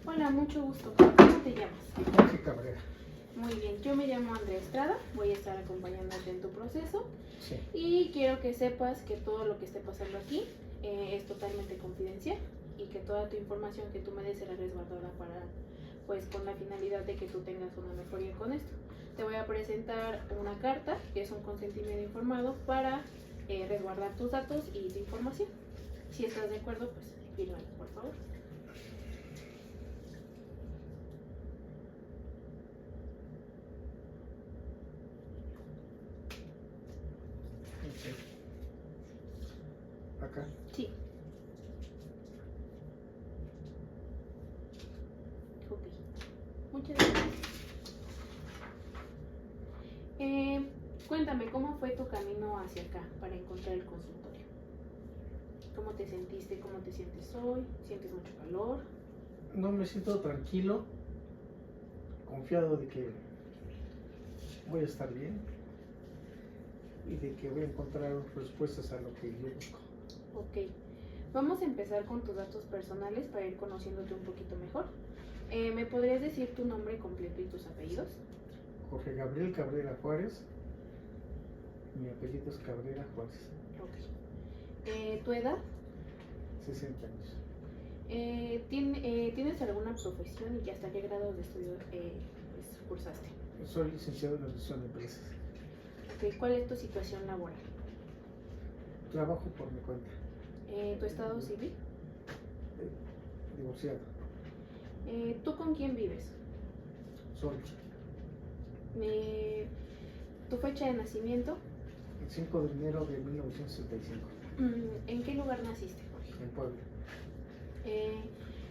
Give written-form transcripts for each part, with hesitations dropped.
Hola, mucho gusto. ¿Cómo te llamas? Jorge Cabrera. Muy bien, yo me llamo Andrea Estrada, voy a estar acompañándote en tu proceso Sí. y quiero que sepas que todo lo que esté pasando aquí es totalmente confidencial y que toda tu información que tú me des será resguardada para, pues, con la finalidad de que tú tengas una mejoría con esto. Te voy a presentar una carta que es un consentimiento informado para resguardar tus datos y tu información. Si estás de acuerdo, pues fírmalo, por favor. Okay. Acá. Sí. Ok. Muchas gracias. Cuéntame, ¿cómo fue tu camino hacia acá para encontrar el consultorio? ¿Cómo te sentiste? ¿Cómo te sientes hoy? ¿Sientes mucho calor? No, me siento tranquilo, confiado de que voy a estar bien y de que voy a encontrar respuestas a lo que yo busco. Ok. Vamos a empezar con tus datos personales para ir conociéndote un poquito mejor. ¿Me podrías decir tu nombre completo y tus apellidos? Jorge Gabriel Cabrera Juárez. Mi apellido es Cabrera Juárez. Ok. ¿Tu edad? 60 años. ¿Tienes alguna profesión y hasta qué grado de estudio pues, cursaste? Soy licenciado en Administración de Empresas. Ok. ¿Cuál es tu situación laboral? Trabajo por mi cuenta. ¿Tu estado civil? Divorciado. ¿Tú con quién vives? Solo. ¿Tu fecha de nacimiento? El 5 de enero de 1965. ¿En qué lugar naciste, Jorge? En Puebla.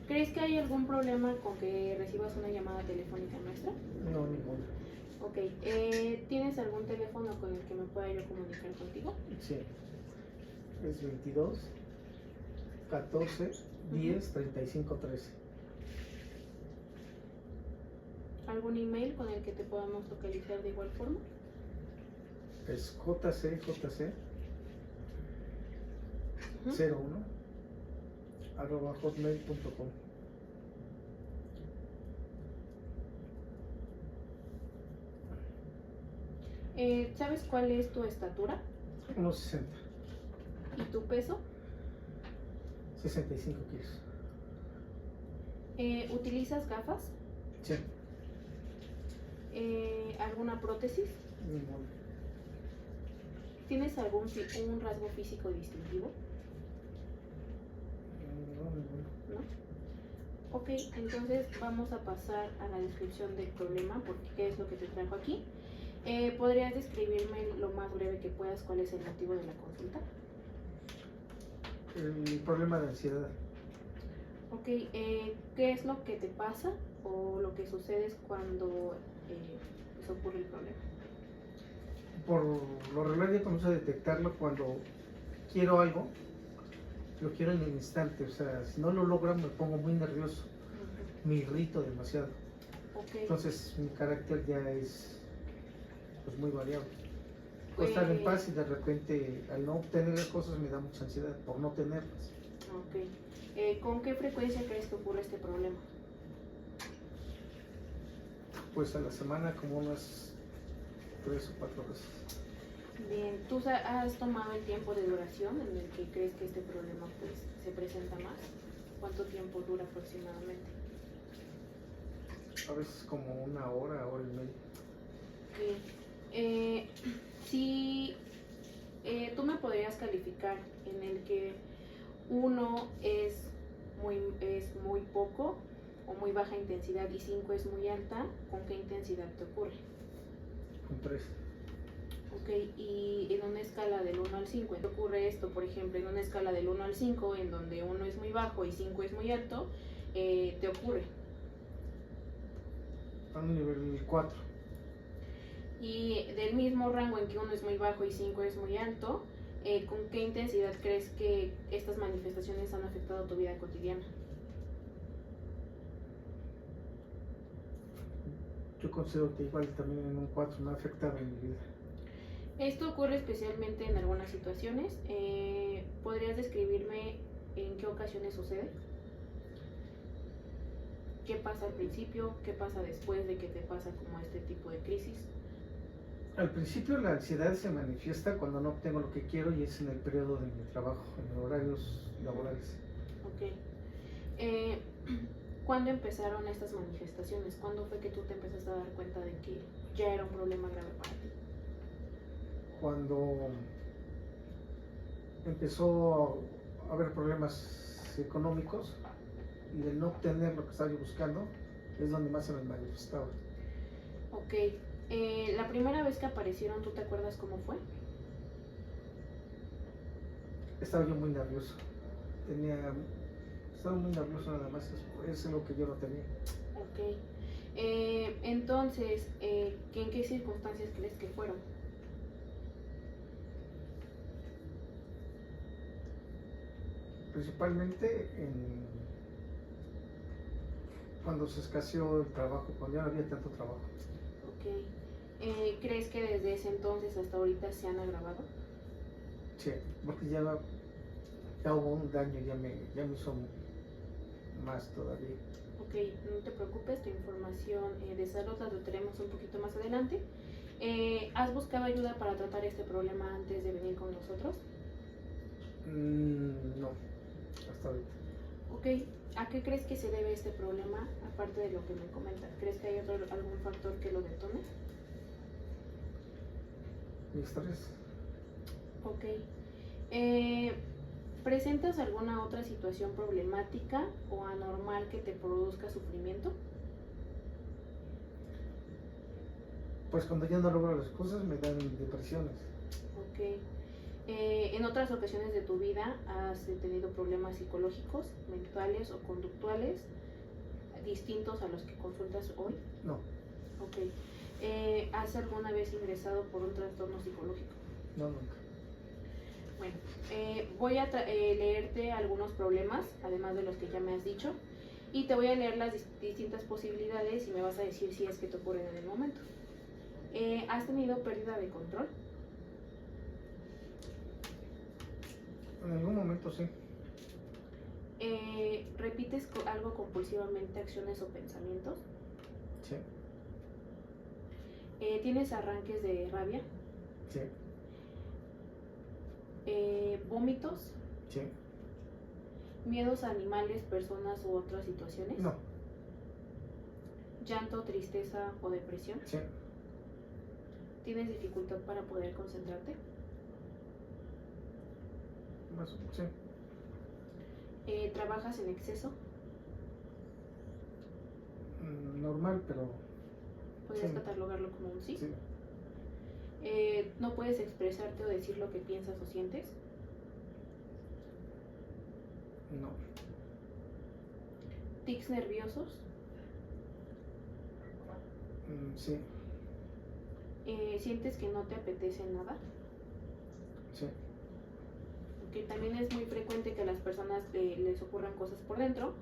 ¿Crees que hay algún problema con que recibas una llamada telefónica nuestra? No, ninguno. Ok. ¿Tienes algún teléfono con el que me pueda yo comunicar contigo? Sí. Es 22 14 10 35 13. ¿Algún email con el que te podamos localizar de igual forma? Es jcjc 01 @hotmail.com. ¿Sabes cuál es tu estatura? 1,60. ¿Y tu peso? 65 kilos. ¿Utilizas gafas? Sí. ¿Alguna prótesis? Ninguno. ¿Tienes un rasgo físico distintivo? No, ninguno. ¿No? Ok, entonces vamos a pasar a la descripción del problema, porque qué es lo que te trajo aquí. ¿Podrías describirme lo más breve que puedas cuál es el motivo de la consulta? El problema de ansiedad. Ok, ¿qué es lo que te pasa o lo que sucede cuando pues ocurre el problema? Por lo regular ya comienzo a detectarlo cuando quiero algo, lo quiero en el instante. O sea, si no lo logro me pongo muy nervioso, me irrito demasiado. Okay. Entonces mi carácter ya es pues muy variable. Puedo estar en paz y de repente al no obtener las cosas me da mucha ansiedad por no tenerlas. Ok. ¿Con qué frecuencia crees que ocurre este problema? Pues a la semana como unas 3 o 4 veces. Bien, ¿tú has tomado el tiempo de duración en el que crees que este problema pues se presenta más? ¿Cuánto tiempo dura aproximadamente? A veces como una hora, hora y media. Bien. Si tú me podrías calificar en el que 1 es muy poco o muy baja intensidad y 5 es muy alta, ¿con qué intensidad te ocurre? Con 3. Ok, y en una escala del 1 al 5, ¿qué ocurre esto? Por ejemplo, en una escala del 1 al 5, en donde 1 es muy bajo y 5 es muy alto, ¿te ocurre? A un nivel 4. Y del mismo rango en que 1 es muy bajo y 5 es muy alto, ¿con qué intensidad crees que estas manifestaciones han afectado tu vida cotidiana? Yo considero que igual también en un 4 me ha afectado en mi vida. Esto ocurre especialmente en algunas situaciones. ¿Podrías describirme en qué ocasiones sucede? ¿Qué pasa al principio? ¿Qué pasa después de que te pasa como este tipo de crisis? Al principio la ansiedad se manifiesta cuando no obtengo lo que quiero y es en el periodo de mi trabajo, en horarios laborales. Ok. Eh, ¿Cuándo empezaron estas manifestaciones? ¿Cuándo fue que tú te empezaste a dar cuenta de que ya era un problema grave para ti? Cuando empezó a haber problemas económicos y el no obtener lo que estaba yo buscando es donde más se me manifestaba. Ok. La primera vez que aparecieron, ¿tú te acuerdas cómo fue? Estaba yo muy nervioso. Estaba muy nervioso nada más, es lo que yo no tenía. Ok. Entonces, ¿en qué circunstancias crees que fueron? Principalmente cuando se escaseó el trabajo, cuando ya no había tanto trabajo. Ok. ¿Crees que desde ese entonces hasta ahorita se han agravado? Sí, porque ya hubo un daño, ya me hizo más todavía. Ok, no te preocupes, tu información de salud la trataremos un poquito más adelante. ¿Has buscado ayuda para tratar este problema antes de venir con nosotros? No, hasta ahorita. Ok, ¿a qué crees que se debe este problema, aparte de lo que me comentas? ¿Crees que hay algún factor que lo detone? Mi estrés. Ok. ¿Presentas alguna otra situación problemática o anormal que te produzca sufrimiento? Pues cuando ya no logro las cosas me dan depresiones. Ok. ¿En otras ocasiones de tu vida has tenido problemas psicológicos, mentales o conductuales distintos a los que consultas hoy? No. Ok. ¿Has alguna vez ingresado por un trastorno psicológico? No, nunca. Bueno, voy a leerte algunos problemas, además de los que ya me has dicho, y te voy a leer las distintas posibilidades y me vas a decir si es que te ocurren en el momento. ¿Has tenido pérdida de control? En algún momento sí. ¿Repites algo compulsivamente, acciones o pensamientos? Sí. ¿Tienes arranques de rabia? Sí. ¿Vómitos? Sí. ¿Miedos a animales, personas u otras situaciones? No. ¿Llanto, tristeza o depresión? Sí. ¿Tienes dificultad para poder concentrarte? Sí. ¿Trabajas en exceso? Normal, pero ¿Podrías sí. catalogarlo como un sí? Sí. ¿No puedes expresarte o decir lo que piensas o sientes? No. ¿Tics nerviosos? Sí. ¿Sientes que no te apetece nada? Sí. Que también es muy frecuente que a las personas les ocurran cosas por dentro.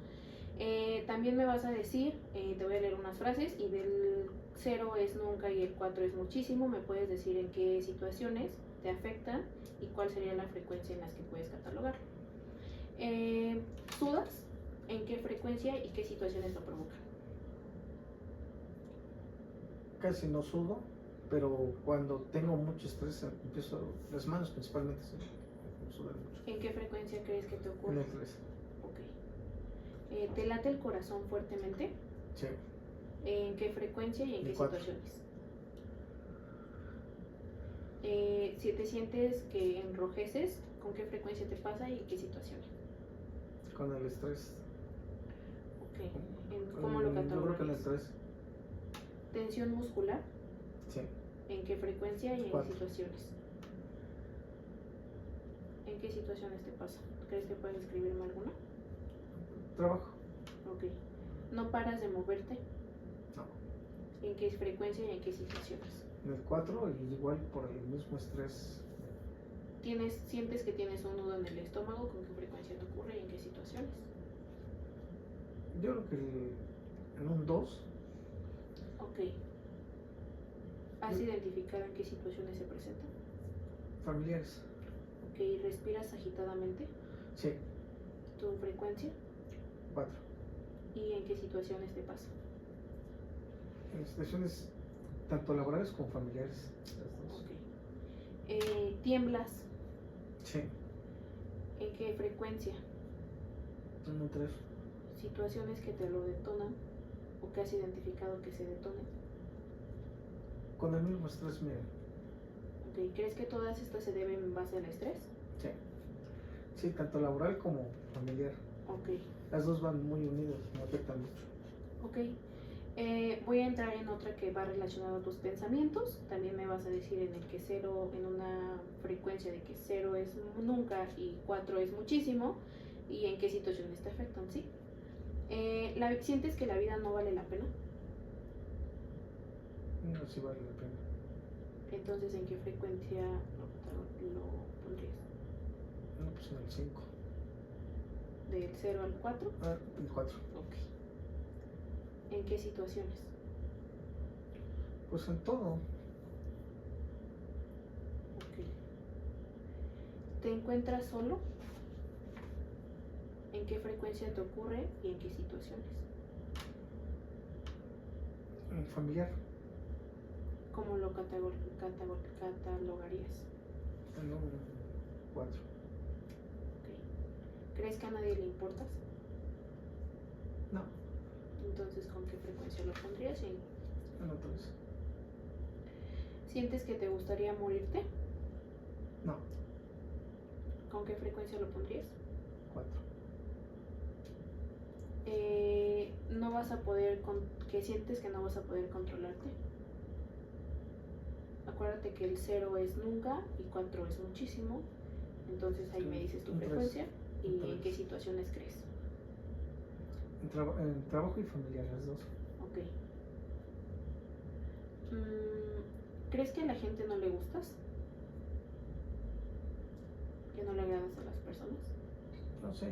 También me vas a decir, te voy a leer unas frases y del 0 es nunca y el 4 es muchísimo. Me puedes decir en qué situaciones te afectan y cuál sería la frecuencia en las que puedes catalogar. ¿Sudas? ¿En qué frecuencia y qué situaciones lo provocan? Casi no sudo, pero cuando tengo mucho estrés empiezo, las manos principalmente me sudan mucho. ¿En qué frecuencia crees que te En ocurre? el 3. Ok. ¿Te late el corazón fuertemente? Sí. ¿En qué frecuencia y en qué 4. situaciones? Si te sientes que enrojeces, ¿con qué frecuencia te pasa y en qué situaciones? Con el estrés. Ok. ¿Cómo lo Yo creo que en el catalogarías? 3. ¿Tensión muscular? Sí. ¿En qué frecuencia y en 4. qué situaciones? ¿En qué situaciones te pasa? ¿Crees que puedes describirme alguna? Trabajo. Ok. ¿No paras de moverte? No. ¿En qué frecuencia y en qué situaciones? En el 4 y igual por el mismo estrés. ¿Sientes que tienes un nudo en el estómago? ¿Con qué frecuencia te ocurre y en qué situaciones? Yo creo que en un 2. Ok. ¿Has identificado en qué situaciones se presentan? Familiares. Ok. ¿Respiras agitadamente? Sí. ¿Tu frecuencia? 4. ¿Y en qué situaciones te pasa? En situaciones tanto laborales como familiares, las dos. Ok. ¿Tiemblas? Sí, ¿En qué frecuencia? uno, tres. ¿Situaciones que te lo detonan o que has identificado que se detonen? Con el mismo estrés, mira. Ok. ¿Crees que todas estas se deben en base al estrés? Sí. Sí, tanto laboral como familiar. Ok. Las dos van muy unidas, me afectan mucho. Ok. Voy a entrar en otra que va relacionada a tus pensamientos. También me vas a decir en el que 0, en una frecuencia de que 0 es nunca y 4 es muchísimo, y en qué situaciones te afectan, ¿sí? ¿Sientes que la vida no vale la pena? No, sí vale la pena. Entonces, ¿en qué frecuencia lo pondrías? No, pues en el 5. ¿Del 0 al 4? Ah, el 4. Ok. ¿En qué situaciones? Pues en todo. Ok. ¿Te encuentras solo? ¿En qué frecuencia te ocurre y en qué situaciones? En familiar. ¿Cómo lo catalogarías? En un 4. Ok. ¿Crees que a nadie le importas? No, Entonces, ¿con qué frecuencia lo pondrías? en un 3. ¿Sientes que te gustaría morirte? No, ¿Con qué frecuencia lo pondrías? 4. No vas a poder, que sientes que no vas a poder controlarte. Acuérdate que el 0 es nunca y 4 es muchísimo. Entonces ahí me dices tu Un tres. frecuencia y Un en tres. qué situaciones crees. En trabajo y familiar, las dos. Ok. ¿Crees que a la gente no le gustas? ¿Que no le agradas a las personas? No sé.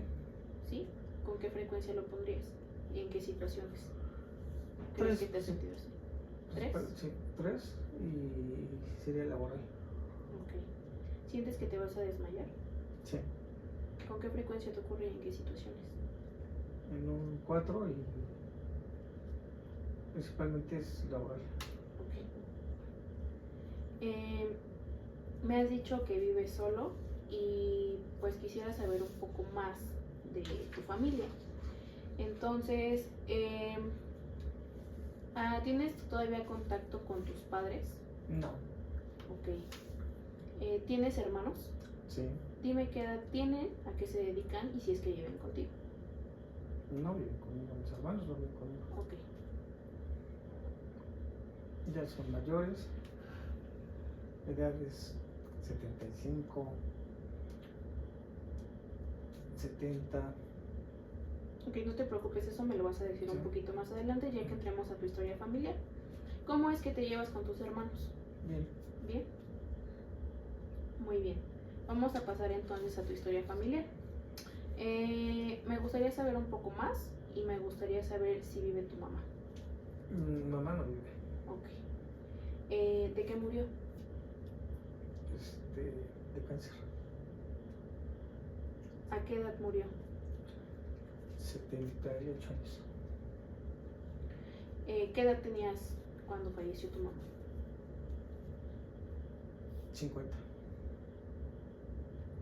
¿Sí? ¿Con qué frecuencia lo pondrías? ¿Y en qué situaciones? ¿Crees 3. que te has sentido así? 3. Sí, 3 y sería laboral. Ok. ¿Sientes que te vas a desmayar? Sí. ¿Con qué frecuencia te ocurre y en qué situaciones? En un 4 y principalmente es laboral. Ok. Me has dicho que vives solo y pues quisiera saber un poco más de tu familia. Entonces, ¿tienes todavía contacto con tus padres? No. Ok. ¿Tienes hermanos? Sí. Dime qué edad tienen, a qué se dedican y si es que viven contigo. No viven conmigo, mis hermanos no viven conmigo. Ok. Ya son mayores, edades 75, 70. Ok, no te preocupes, eso me lo vas a decir un Sí. poquito más adelante, ya que entremos a tu historia familiar. ¿Cómo es que te llevas con tus hermanos? Bien. ¿Bien? Muy bien. Vamos a pasar entonces a tu historia familiar. Me gustaría saber un poco más y me gustaría saber si vive tu mamá. Mi mamá no vive. Ok. ¿De qué murió? De cáncer. ¿A qué edad murió? 78 años. ¿Qué edad tenías cuando falleció tu mamá? 50.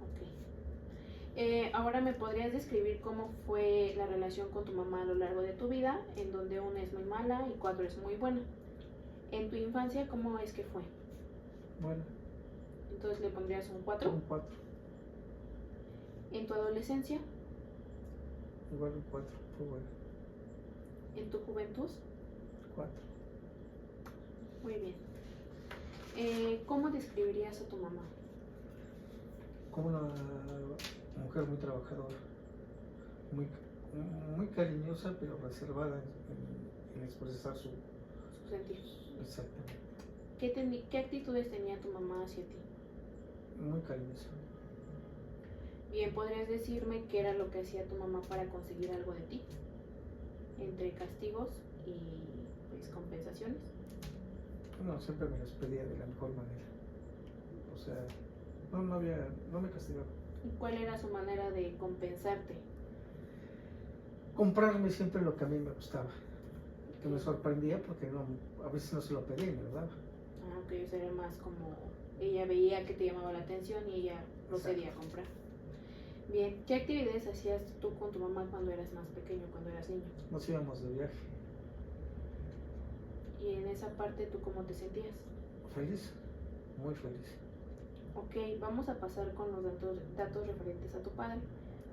Ok. Ahora me podrías describir cómo fue la relación con tu mamá a lo largo de tu vida, en donde 1 es muy mala y 4 es muy buena. En tu infancia, ¿cómo es que fue? Bueno, Entonces le pondrías un 4. un 4. En tu adolescencia, Igual un 4. Fue bueno. en tu juventud, 4. muy bien. ¿Cómo describirías a tu mamá? Como una mujer muy trabajadora, muy, muy cariñosa, pero reservada en expresar su. Sus sentidos. Exactamente. ¿Qué actitudes tenía tu mamá hacia ti? Muy cariñosa. Bien, ¿podrías decirme qué era lo que hacía tu mamá para conseguir algo de ti? Entre castigos y pues compensaciones. No, siempre me las pedía de la mejor manera. O sea, no me castigaba. ¿Y cuál era su manera de compensarte? comprarme siempre lo que a mí me gustaba, que me sorprendía porque no, a veces no se lo pedí, me lo daba. Ah, ok, o sea, era más como ella veía que te llamaba la atención y ella procedía a comprar. Bien, ¿qué actividades hacías tú con tu mamá cuando eras más pequeño, cuando eras niño? Nos íbamos de viaje. Y en esa parte, ¿tú cómo te sentías? Feliz, muy feliz. Ok, vamos a pasar con los datos referentes a tu padre.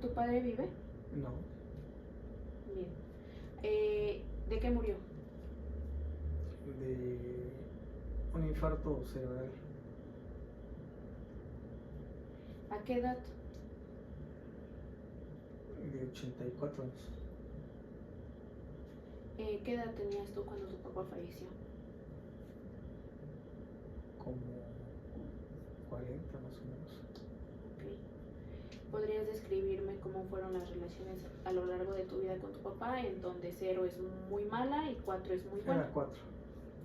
¿Tu padre vive? No, Bien. ¿De qué murió? de un infarto cerebral. ¿A qué edad? De 84 años. ¿Qué edad tenías tú cuando tu papá falleció? Como 40 más o menos. Ok. ¿Podrías describirme cómo fueron las relaciones a lo largo de tu vida con tu papá, en donde 0 es muy mala y 4 es muy buena? Era 4.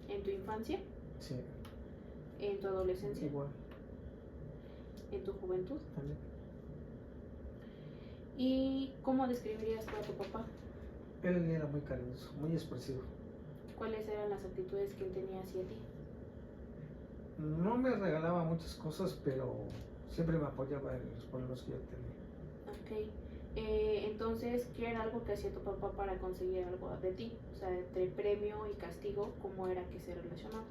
¿En tu infancia? Sí. ¿En tu adolescencia? Igual. ¿En tu juventud? También. ¿Y cómo describirías tú a tu papá? Él era muy cariñoso, muy expresivo. ¿Cuáles eran las actitudes que él tenía hacia ti? No me regalaba muchas cosas, pero siempre me apoyaba en los problemas que yo tenía. Ok. Entonces, ¿qué era algo que hacía tu papá para conseguir algo de ti? O sea, entre premio y castigo, ¿cómo era que se relacionaba?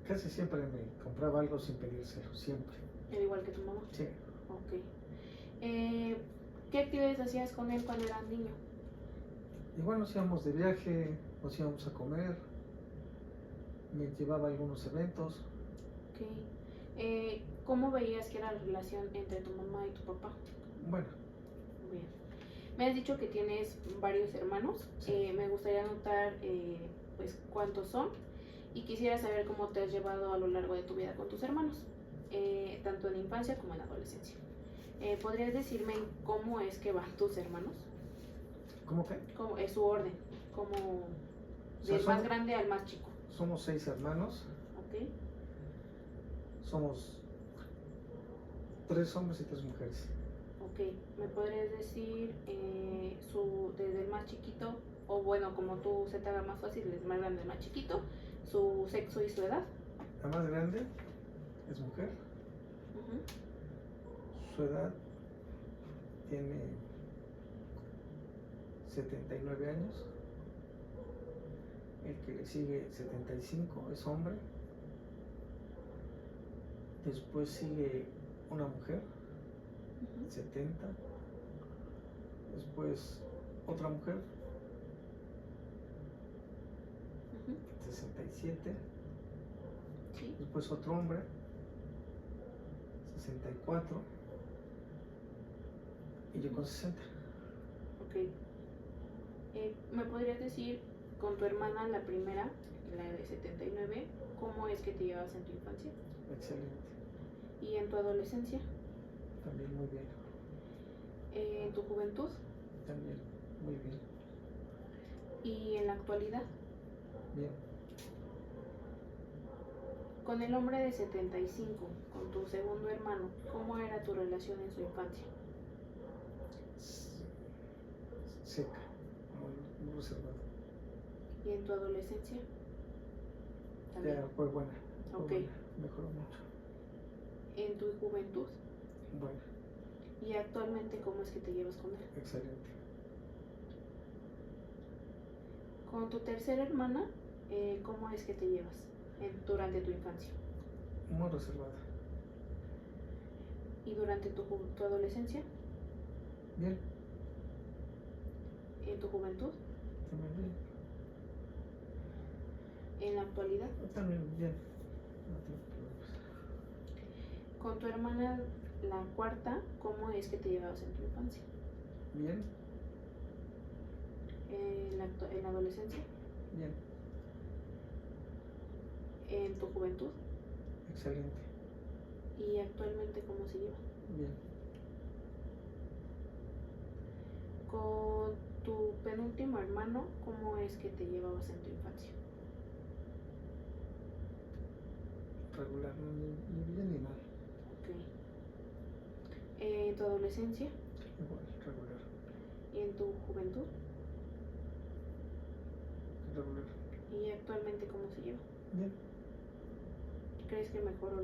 Casi siempre me compraba algo sin pedírselo, siempre. ¿Era igual que tu mamá? Sí. Ok. ¿Qué actividades hacías con él cuando eras niño? Igual nos íbamos de viaje, nos íbamos a comer, me llevaba a algunos eventos. Ok. ¿Cómo veías que era la relación entre tu mamá y tu papá? Bueno, Bien. Me has dicho que tienes varios hermanos. Sí. Me gustaría anotar pues cuántos son y quisiera saber cómo te has llevado a lo largo de tu vida con tus hermanos, tanto en infancia como en adolescencia. ¿Podrías decirme cómo es que van tus hermanos? ¿cómo que? ¿Cómo es su orden? ¿Cómo O sea, del más grande al más chico? somos 6 hermanos, Ok. somos 3 hombres y 3 mujeres. Ok, ¿me podrías decir desde el más chiquito, o bueno, como tú se te haga más fácil, el más grande, el más chiquito, su sexo y su edad? La más grande es mujer, Ujú. su edad tiene 79 años, el que le sigue 75 es hombre, después sigue una mujer, Ujú. 70, después otra mujer, Ujú. 67, Sí. después otro hombre, 64, y yo con 60. Ok. ¿Me podrías decir con tu hermana, la primera, la de 79, cómo es que te llevas en tu infancia? Excelente, ¿Y en tu adolescencia? también muy bien, ¿En tu juventud? también muy bien, ¿Y en la actualidad? bien. Con el hombre de 75, con tu segundo hermano, ¿cómo era tu relación en su infancia? Seca, muy reservada. ¿Y en tu adolescencia? También. Ya fue buena, Ok. mejoró mucho. ¿En tu juventud? Bueno, ¿Y actualmente cómo es que te llevas con él? excelente. Con tu tercera hermana, ¿cómo es que te llevas durante tu infancia? Muy reservada. ¿Y durante tu adolescencia? Bien, ¿En tu juventud? también bien. ¿En la actualidad? También bien. No tengo problemas. Con tu hermana, la cuarta, ¿cómo es que te llevabas en tu infancia? Bien, ¿En la adolescencia? bien, ¿En tu juventud? excelente. ¿Y actualmente cómo se lleva? Bien, Con tu penúltimo hermano, ¿cómo es que te llevabas en tu infancia? regular, ni bien ni mal. Ok. ¿En tu adolescencia? Igual, regular. ¿Y en tu juventud? Regular. ¿Y actualmente cómo se lleva? Bien. ¿Crees que mejoró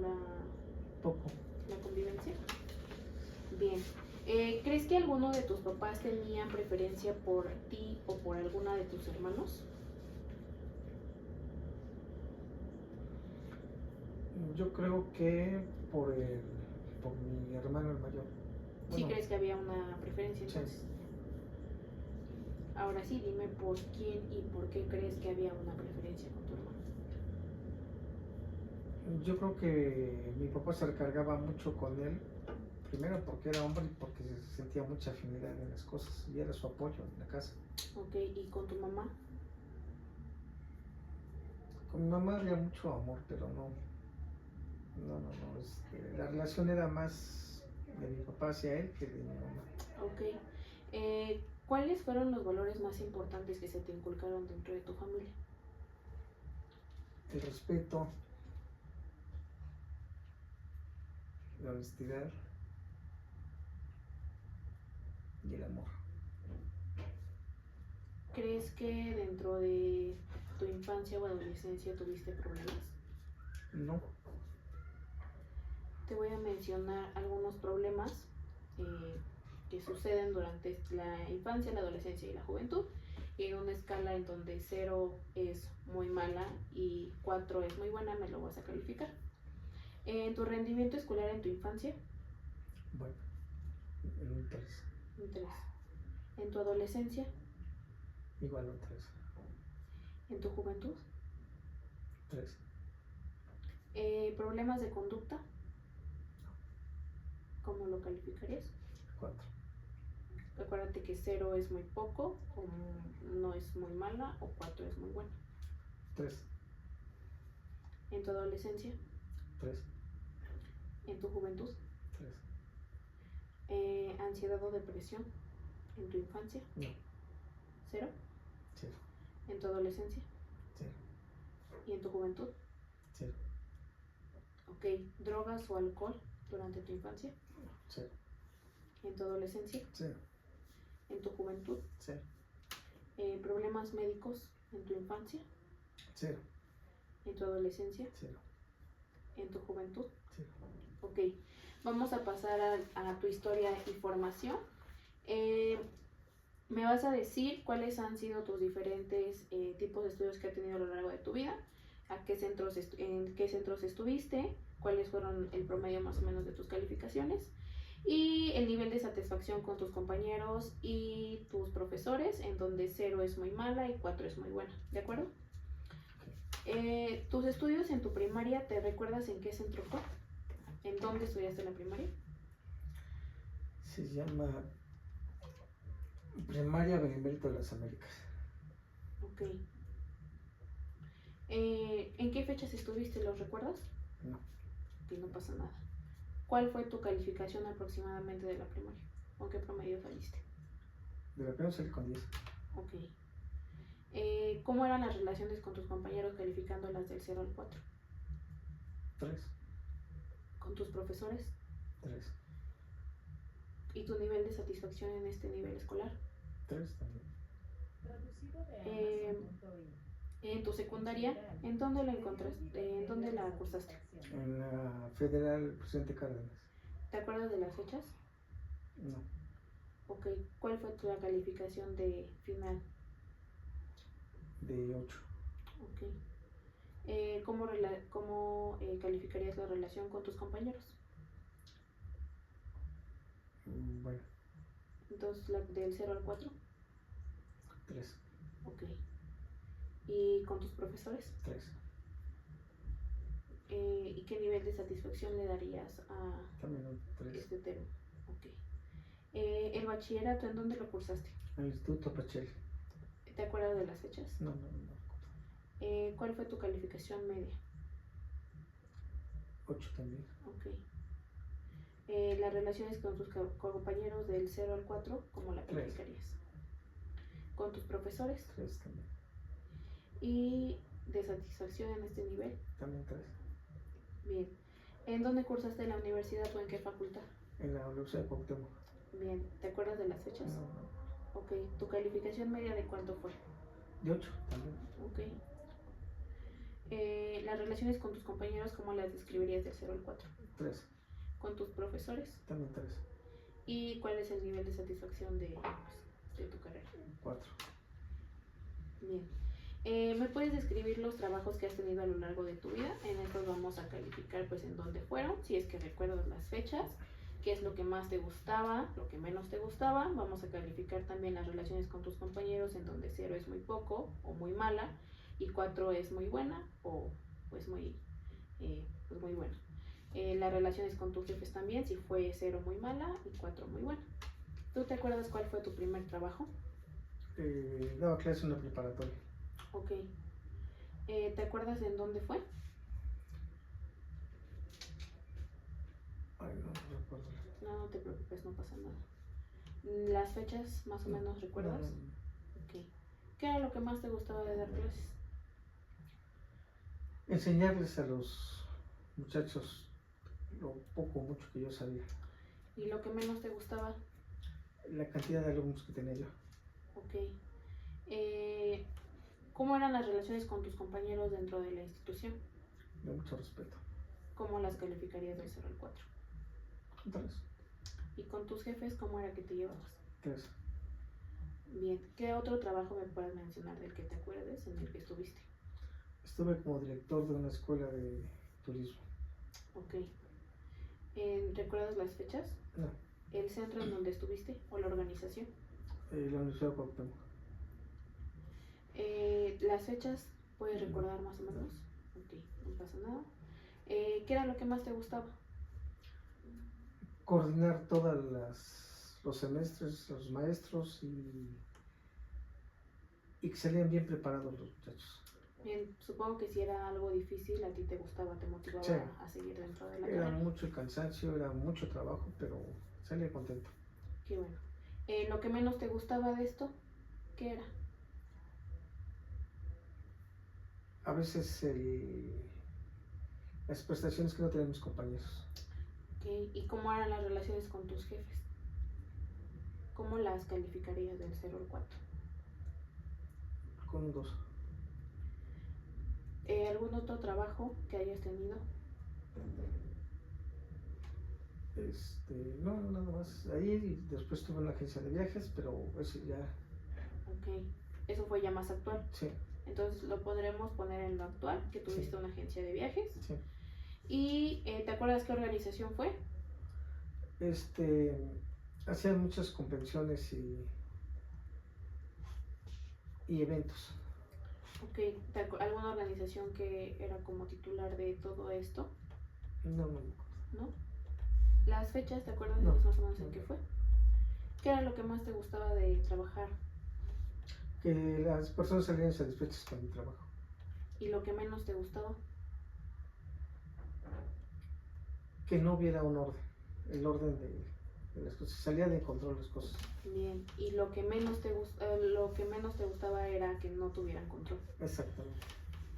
Poco. la convivencia? Bien. ¿Crees que alguno de tus papás tenía preferencia por ti o por alguna de tus hermanos? Yo creo que por mi hermano el mayor. ¿Sí Bueno, crees que había una preferencia sí. entonces? Ahora sí, dime por quién y por qué crees que había una preferencia con tu hermano. Yo creo que mi papá se recargaba mucho con él, primero porque era hombre y porque se sentía mucha afinidad en las cosas y era su apoyo en la casa. Ok, ¿y con tu mamá? Con mi mamá había mucho amor, pero la relación era más de mi papá hacia él que de mi mamá. Ok. ¿Cuáles fueron los valores más importantes que se te inculcaron dentro de tu familia? El respeto, la honestidad y el amor. ¿Crees que dentro de tu infancia o adolescencia tuviste problemas? No, Te voy a mencionar algunos problemas que suceden durante la infancia, la adolescencia y la juventud, en una escala en donde 0 es muy mala y 4 es muy buena. Me lo vas a calificar. En tu rendimiento escolar en tu infancia, bueno, en un 3, un 3. En tu adolescencia, igual un 3, en tu juventud, 3, problemas de conducta, ¿cómo lo calificarías? 4, Acuérdate que 0 es muy poco, o no es muy mala, o 4 es muy buena. 3, En tu adolescencia, 3, en tu juventud, 3, ansiedad o depresión, en tu infancia, no, 0, 0, en tu adolescencia 0, y en tu juventud. 0, Ok, drogas o alcohol durante tu infancia, 0, en tu adolescencia, 0, en tu juventud, 0, problemas médicos en tu infancia, 0, en tu adolescencia, 0, en tu juventud. 0. Ok, vamos a pasar a tu historia y formación. Me vas a decir cuáles han sido tus diferentes tipos de estudios que has tenido a lo largo de tu vida, en qué centros estuviste, cuáles fueron el promedio más o menos de tus calificaciones y el nivel de satisfacción con tus compañeros y tus profesores, en donde 0 es muy mala y 4 es muy buena, ¿de acuerdo? Tus estudios en tu primaria, ¿te recuerdas en qué centro fue? ¿En dónde estudiaste la primaria? Se llama Primaria Benemérito de las Américas. Ok. ¿En qué fechas estuviste? ¿Los recuerdas? No, Ok, no pasa nada. ¿Cuál fue tu calificación aproximadamente de la primaria? ¿Con qué promedio saliste? de la primera salí con 10. Ok. ¿Cómo eran las relaciones con tus compañeros calificándolas del 0 al 4? 3, ¿Con tus profesores? 3, ¿Y tu nivel de satisfacción en este nivel escolar? 3 también. En tu secundaria, ¿en dónde la encontraste? ¿En dónde la cursaste? En la Federal Presidente Cárdenas. ¿Te acuerdas de las fechas? No, Ok. ¿Cuál fue tu calificación de final? de 8. Ok. ¿Cómo calificarías la relación con tus compañeros? Bueno, Entonces, del 0 al 4. 3, Ok. ¿Y con tus profesores? 3. ¿Y qué nivel de satisfacción le darías a También un 3. este tema? Ok. ¿El bachillerato en dónde lo cursaste? En el Instituto Pachel. ¿Te acuerdas de las fechas? No. ¿Cuál fue tu calificación media? 8 también. Ok. Las relaciones con tus compañeros del 0 al 4, ¿cómo la 3. calificarías? ¿Con tus profesores? 3 también. ¿Y de satisfacción en este nivel? También 3. Bien. ¿En dónde cursaste la universidad o en qué facultad? En la Universidad de Cuauhtémoc. Bien. ¿Te acuerdas de las fechas? No. Ok, ¿tu calificación media de cuánto fue? De 8 también. Ok. Las relaciones con tus compañeros, ¿cómo las describirías del 0 al 4? 3. Con tus profesores. También 3. ¿Y cuál es el nivel de satisfacción de tu carrera? 4. Bien. ¿Me puedes describir los trabajos que has tenido a lo largo de tu vida? En estos vamos a calificar pues en dónde fueron, si es que recuerdas las fechas, qué es lo que más te gustaba, lo que menos te gustaba. Vamos a calificar también las relaciones con tus compañeros, en donde 0 es muy poco o muy mala y 4 es muy buena o pues muy buena. Las relaciones con tus jefes también, si fue 0 muy mala y 4 muy buena. ¿Tú te acuerdas cuál fue tu primer trabajo? Daba clases en una preparatoria. Ok. ¿Te acuerdas en dónde fue? Ay, no recuerdo. No, no te preocupes, no pasa nada. ¿Las fechas más o menos recuerdas? No, Ok. ¿Qué era lo que más te gustaba de dar clases? enseñarles a los muchachos lo poco o mucho que yo sabía. ¿Y lo que menos te gustaba? La cantidad de alumnos que tenía yo. Ok. ¿Cómo eran las relaciones con tus compañeros dentro de la institución? De mucho respeto. ¿Cómo las calificarías del 0 al 4? 3. ¿Y con tus jefes cómo era que te llevabas? 3. Bien. ¿Qué otro trabajo me puedes mencionar del que te acuerdes en el que estuviste? Estuve como director de una escuela de turismo. Ok. ¿Recuerdas las fechas? No, ¿El centro en donde estuviste o la organización? la Universidad de Cuauhtémoc. ¿Las fechas puedes recordar más o menos? Ok, no pasa nada. ¿Qué era lo que más te gustaba? Coordinar todos los semestres, los maestros y que salían bien preparados los muchachos. Bien, supongo que si era algo difícil, a ti te gustaba, te motivaba Sí. a seguir dentro de la Era carrera. mucho el cansancio, era mucho trabajo, pero salía contento. Qué bueno. ¿Lo que menos te gustaba de esto? ¿Qué era? A veces las prestaciones que no tenían mis compañeros. Okay. ¿Y cómo eran las relaciones con tus jefes? ¿Cómo las calificarías del 0 al 4? Con un 2. ¿Algún otro trabajo que hayas tenido? No, nada más. Ahí después tuve una agencia de viajes, pero eso ya. Ok, eso fue ya más actual. Sí. Entonces lo podremos poner en lo actual, que tuviste Sí. una agencia de viajes. Sí. ¿Y te acuerdas qué organización fue? Hacían muchas convenciones y eventos. Ok, ¿alguna organización que era como titular de todo esto? No me acuerdo. ¿No? ¿Las fechas, te acuerdas No. de más o menos en qué fue? ¿Qué era lo que más te gustaba de trabajar? Que las personas salieran satisfechas con mi trabajo. ¿Y lo que menos te gustaba? Que no hubiera un orden. El orden de las cosas. Salía de control las cosas. Bien, y lo que menos te gustaba era que no tuvieran control. Exactamente.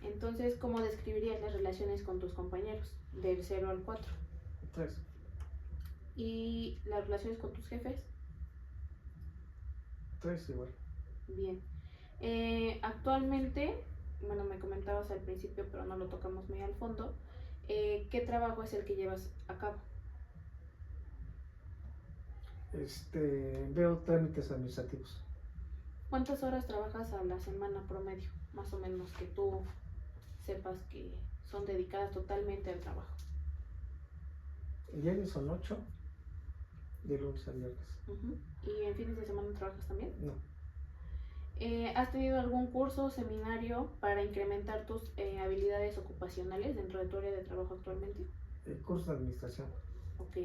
Entonces, ¿cómo describirías las relaciones con tus compañeros? Del 0 al 4. 3. ¿Y las relaciones con tus jefes? 3 igual. Bien. Actualmente, bueno, me comentabas al principio, pero no lo tocamos muy al fondo, ¿qué trabajo es el que llevas a cabo? Veo trámites administrativos. ¿Cuántas horas trabajas a la semana promedio? Más o menos que tú sepas que son dedicadas totalmente al trabajo. Diarios son 8, de lunes a viernes. ¿Y en fines de semana trabajas también? No. ¿Has tenido algún curso o seminario para incrementar tus habilidades ocupacionales dentro de tu área de trabajo actualmente? El curso de administración. Ok.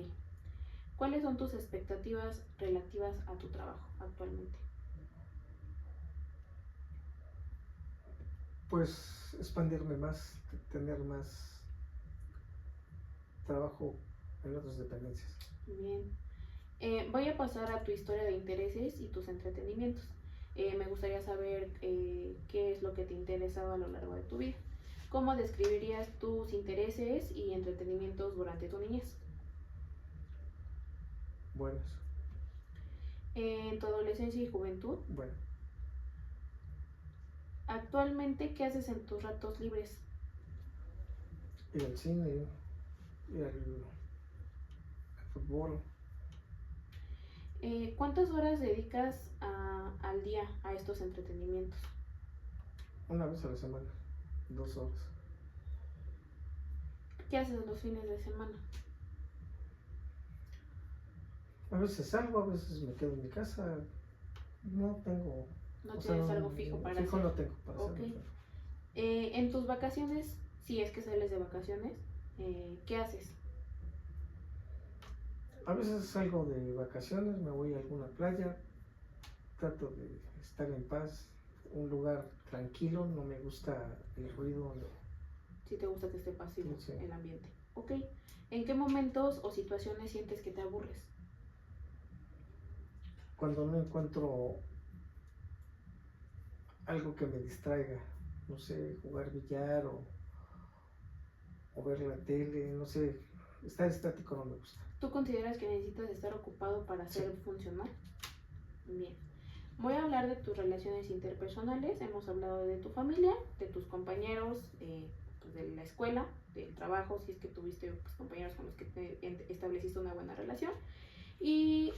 ¿Cuáles son tus expectativas relativas a tu trabajo actualmente? Pues expandirme más, tener más trabajo en otras dependencias. Bien. Voy a pasar a tu historia de intereses y tus entretenimientos. Me gustaría saber qué es lo que te interesaba a lo largo de tu vida. ¿Cómo describirías tus intereses y entretenimientos durante tu niñez? Buenos. En tu adolescencia y juventud, Bueno, actualmente, ¿qué haces en tus ratos libres? ir al cine, ir al fútbol, ¿Cuántas horas dedicas al día a estos entretenimientos? una vez a la semana, 2 horas. ¿Qué haces los fines de semana? A veces salgo, a veces me quedo en mi casa. No tengo. ¿No O tienes sea, algo fijo para fijo hacer? no tengo para Ok. hacerlo. En tus vacaciones, si es que sales de vacaciones, ¿qué haces? A veces salgo de vacaciones, me voy a alguna playa, trato de estar en paz, un lugar tranquilo, no me gusta el ruido. Si te gusta que esté pasivo Sí. el ambiente. Ok. ¿En qué momentos o situaciones sientes que te aburres? Cuando no encuentro algo que me distraiga, no sé, jugar billar o ver la tele, no sé, estar estático no me gusta. ¿Tú consideras que necesitas estar ocupado para ser Sí. funcional? Bien. Voy a hablar de tus relaciones interpersonales. Hemos hablado de tu familia, de tus compañeros, pues, de la escuela, del trabajo, si es que tuviste pues, compañeros con los que estableciste una buena relación. Y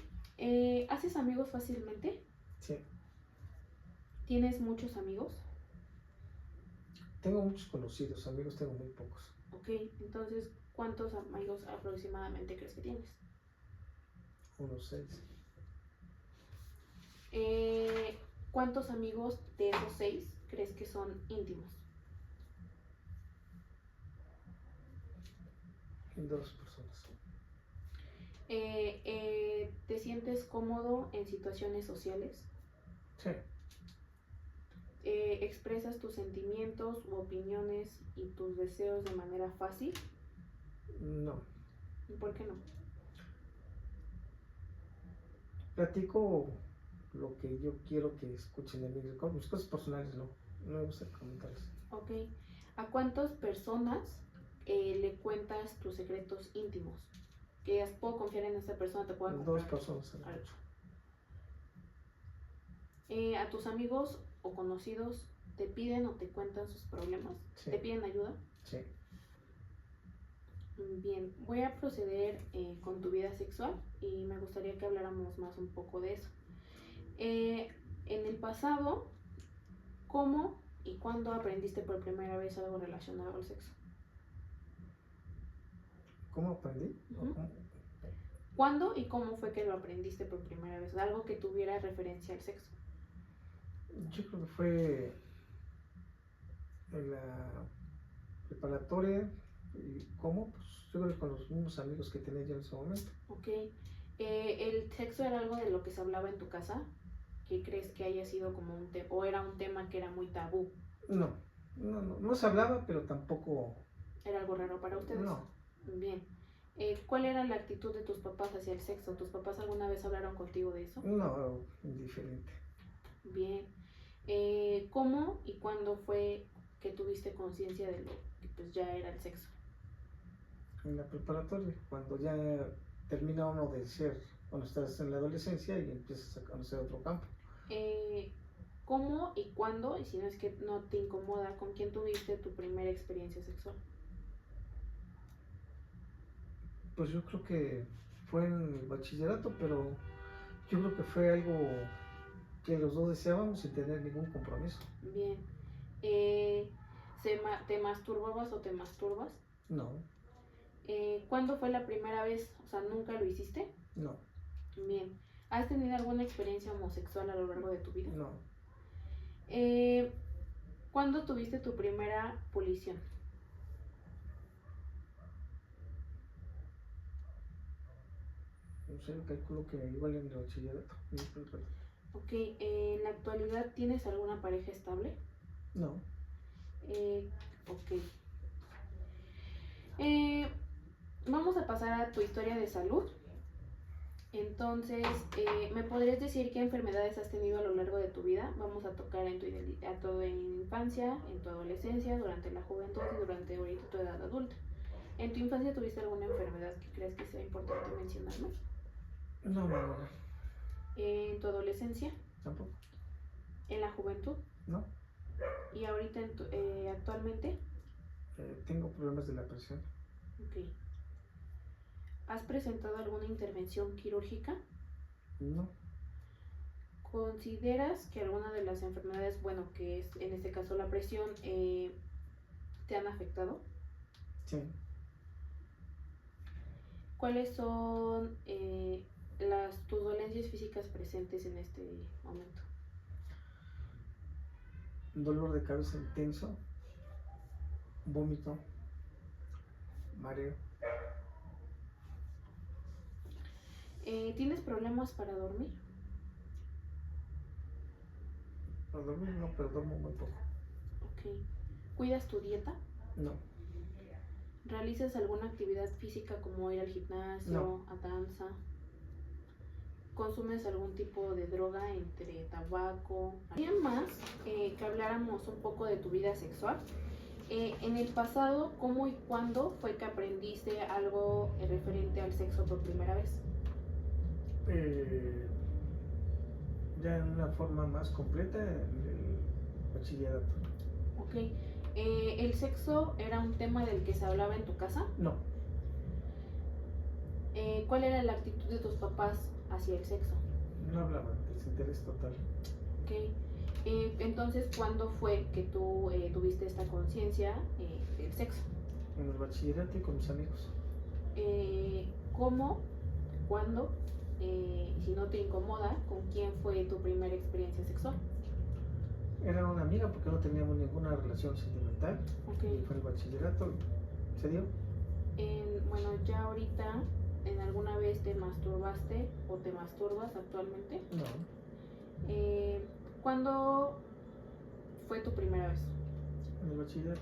¿haces amigos fácilmente? Sí. ¿Tienes muchos amigos? Tengo muchos conocidos, amigos tengo muy pocos. Ok, entonces, ¿cuántos amigos aproximadamente crees que tienes? Unos 6. ¿Cuántos amigos de esos 6 crees que son íntimos? 2 personas. ¿Te sientes cómodo en situaciones sociales? Sí. ¿Expresas tus sentimientos u opiniones y tus deseos de manera fácil? No. ¿Por qué no? Platico lo que yo quiero que escuchen de mí. Con mis cosas personales no me gusta comentarles. Ok. ¿A cuántas personas le cuentas tus secretos íntimos? Que digas, puedo confiar en esta persona, te puedo 2 comprar personas. algo. ¿A tus amigos o conocidos te piden o te cuentan sus problemas? Sí. ¿Te piden ayuda? Sí. Bien, voy a proceder con tu vida sexual y me gustaría que habláramos más un poco de eso. En el pasado, ¿cómo y cuándo aprendiste por primera vez algo relacionado al sexo? ¿Cómo aprendí? Ujú. ¿Cómo? ¿Cuándo y cómo fue que lo aprendiste por primera vez? Algo que tuviera referencia al sexo. Yo creo que fue en la preparatoria. ¿Y cómo? Pues yo creo que con los mismos amigos que tenía yo en ese momento. Ok. ¿El sexo era algo de lo que se hablaba en tu casa? ¿Qué crees que haya sido como un tema? ¿O era un tema que era muy tabú? No se hablaba, pero tampoco. ¿Era algo raro para ustedes? No. Bien. ¿Cuál era la actitud de tus papás hacia el sexo? ¿Tus papás alguna vez hablaron contigo de eso? No, indiferente. Bien. ¿Cómo y cuándo fue que tuviste conciencia de lo que pues ya era el sexo? En la preparatoria, cuando ya termina uno de ser, cuando estás en la adolescencia y empiezas a conocer otro campo. ¿Cómo y cuándo, y si no es que no te incomoda, con quién tuviste tu primera experiencia sexual? Pues yo creo que fue en el bachillerato, pero yo creo que fue algo que los dos deseábamos sin tener ningún compromiso. Bien. ¿Te masturbabas o te masturbas? No. ¿Cuándo fue la primera vez? O sea, ¿nunca lo hiciste? No. Bien. ¿Has tenido alguna experiencia homosexual a lo largo de tu vida? No. ¿Cuándo tuviste tu primera pulsión? No sé, calculo que igual en el bachillerato. Ok, ¿en la actualidad tienes alguna pareja estable? No. Ok. Vamos a pasar a tu historia de salud. Entonces, ¿me podrías decir qué enfermedades has tenido a lo largo de tu vida? Vamos a tocar en tu infancia, en tu adolescencia, durante la juventud y durante ahorita tu edad adulta. ¿En tu infancia tuviste alguna enfermedad que creas que sea importante mencionarme? No. ¿En tu adolescencia? Tampoco. ¿En la juventud? No. ¿Y ahorita actualmente? Tengo problemas de la presión. Ok. ¿Has presentado alguna intervención quirúrgica? No. ¿Consideras que alguna de las enfermedades, bueno, que es en este caso la presión, te han afectado? Sí. ¿Cuáles son tus dolencias físicas presentes en este momento? Dolor de cabeza intenso, vómito, mareo. ¿Tienes problemas para dormir? Para dormir no, pero duermo muy poco. Ok. ¿Cuidas tu dieta? No. ¿Realizas alguna actividad física como ir al gimnasio, No. a danza? ¿Consumes algún tipo de droga entre tabaco? ¿Quería más que habláramos un poco de tu vida sexual? En el pasado, ¿cómo y cuándo fue que aprendiste algo referente al sexo por primera vez? Ya en una forma más completa en el bachillerato. Ok. ¿El sexo era un tema del que se hablaba en tu casa? No. ¿Cuál era la actitud de tus papás hacia el sexo? No hablaban, desinterés total. Ok. Entonces, ¿cuándo fue que tú tuviste esta conciencia del sexo? En el bachillerato y con mis amigos. ¿Cómo? ¿Cuándo? Si no te incomoda, ¿con quién fue tu primera experiencia sexual? Era una amiga porque no teníamos ninguna relación sentimental. Okay. Y fue el bachillerato. ¿Se dio? Bueno, ya ahorita, ¿en alguna vez te masturbaste o te masturbas actualmente? No. ¿Cuándo fue tu primera vez? En el bachillerato.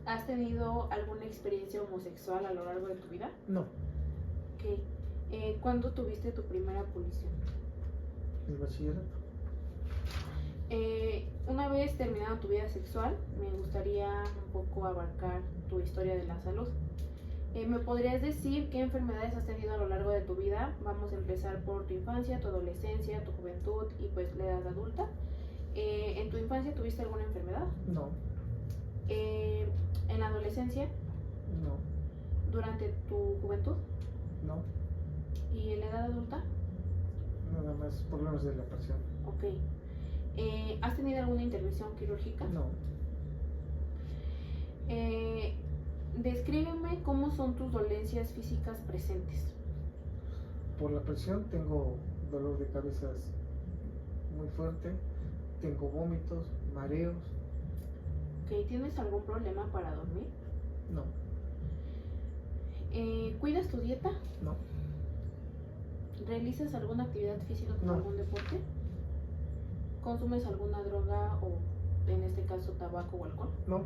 ¿Has tenido alguna experiencia homosexual a lo largo de tu vida? No. Ok. ¿Cuándo tuviste tu primera pulsión? En el bachillerato. Una vez terminado tu vida sexual, me gustaría un poco abarcar tu historia de la salud. ¿Me podrías decir qué enfermedades has tenido a lo largo de tu vida? Vamos a empezar por tu infancia, tu adolescencia, tu juventud y pues la edad adulta. ¿En tu infancia tuviste alguna enfermedad? No. ¿En la adolescencia? No. ¿Durante tu juventud? No. ¿Y en la edad adulta? Nada más problemas de la presión. Ok. ¿Has tenido alguna intervención quirúrgica? No. Descríbeme cómo son tus dolencias físicas presentes. Por la presión tengo dolor de cabeza muy fuerte, tengo vómitos, mareos. Ok, ¿tienes algún problema para dormir? No. ¿Cuidas tu dieta? No. ¿Realizas alguna actividad física como No. algún deporte? ¿Consumes alguna droga o en este caso tabaco o alcohol? No.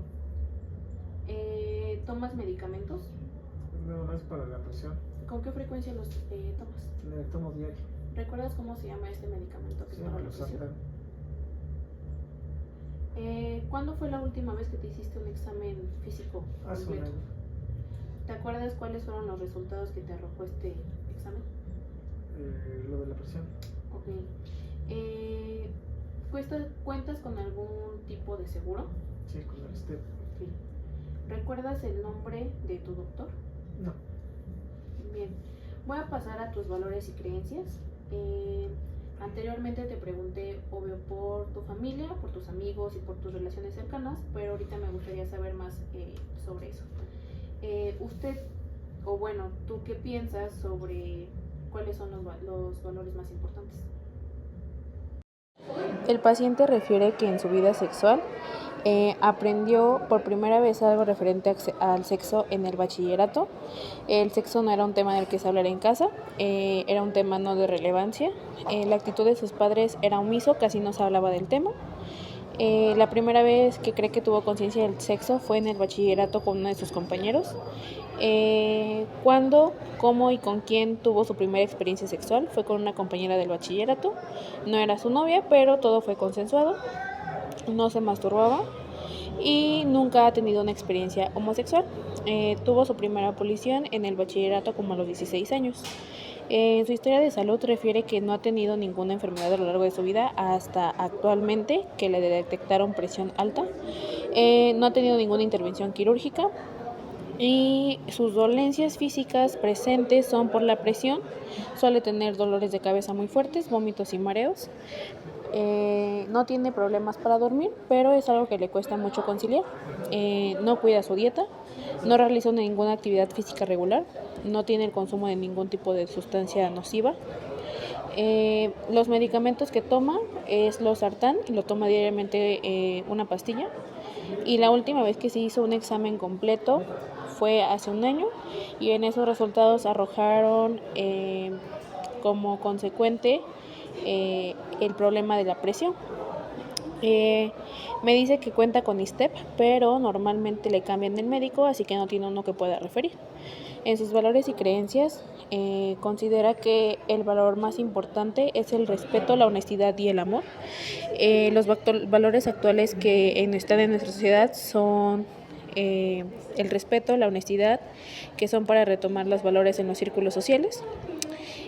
¿Tomas medicamentos? Nada más para la presión. ¿Con qué frecuencia los tomas? Me tomo diario. ¿Recuerdas cómo se llama este medicamento que Sí, es para me la lo presión? saltan. ¿Cuándo fue la última vez que te hiciste un examen físico Hace un completo? año. ¿Te acuerdas cuáles fueron los resultados que te arrojó este examen? Lo de la presión. Ok. ¿Cuentas con algún tipo de seguro? Sí, con el STEP. Sí. ¿Recuerdas el nombre de tu doctor? No. Bien. Voy a pasar a tus valores y creencias. Anteriormente te pregunté, obvio, por tu familia, por tus amigos y por tus relaciones cercanas, pero ahorita me gustaría saber más sobre eso. Usted, o bueno, ¿tú qué piensas sobre cuáles son los valores más importantes? El paciente refiere que en su vida sexual aprendió por primera vez algo referente al sexo en el bachillerato. El sexo no era un tema del que se hablara en casa, era un tema no de relevancia. La actitud de sus padres era omiso, casi no se hablaba del tema. La primera vez que cree que tuvo conciencia del sexo fue en el bachillerato con uno de sus compañeros. ¿Cuándo, cómo y con quién tuvo su primera experiencia sexual? Fue con una compañera del bachillerato. No era su novia, pero todo fue consensuado. No se masturbaba y nunca ha tenido una experiencia homosexual. Tuvo su primera abolición en el bachillerato como a los 16 años. En su historia de salud refiere que no ha tenido ninguna enfermedad a lo largo de su vida hasta actualmente que le detectaron presión alta. No ha tenido ninguna intervención quirúrgica y sus dolencias físicas presentes son por la presión. Suele tener dolores de cabeza muy fuertes, vómitos y mareos. No tiene problemas para dormir, pero es algo que le cuesta mucho conciliar. No cuida su dieta, no realiza ninguna actividad física regular, no tiene el consumo de ningún tipo de sustancia nociva. Los medicamentos que toma es losartán, lo toma diariamente una pastilla. Y la última vez que se hizo un examen completo fue hace un año y en esos resultados arrojaron como consecuente el problema de la presión. Me dice que cuenta con ISSSTE, pero normalmente le cambian el médico, así que no tiene uno que pueda referir. En sus valores y creencias, considera que el valor más importante es el respeto, la honestidad y el amor. Los valores actuales que están en nuestra sociedad son el respeto, la honestidad, que son para retomar los valores en los círculos sociales.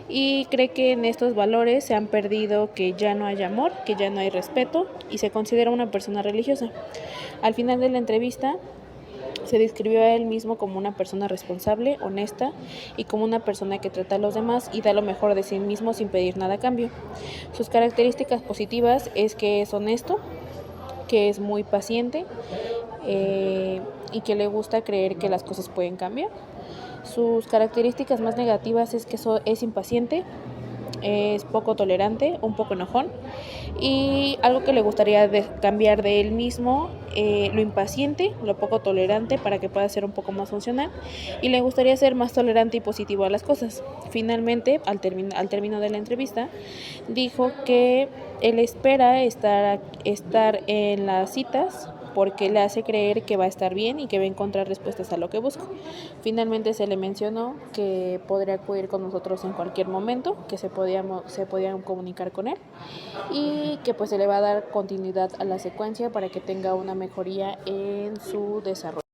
Y cree que en estos valores se han perdido, que ya no hay amor, que ya no hay respeto y se considera una persona religiosa. Al final de la entrevista se describió a él mismo como una persona responsable, honesta y como una persona que trata a los demás y da lo mejor de sí mismo sin pedir nada a cambio. Sus características positivas es que es honesto, que es muy paciente y que le gusta creer que las cosas pueden cambiar. Sus características más negativas es que es impaciente, es poco tolerante, un poco enojón y algo que le gustaría cambiar de él mismo, lo impaciente, lo poco tolerante para que pueda ser un poco más funcional y le gustaría ser más tolerante y positivo a las cosas. Finalmente, al término de la entrevista, dijo que él espera estar en las citas porque le hace creer que va a estar bien y que va a encontrar respuestas a lo que busca. Finalmente se le mencionó que podría acudir con nosotros en cualquier momento, que se podían comunicar con él y que pues se le va a dar continuidad a la secuencia para que tenga una mejoría en su desarrollo.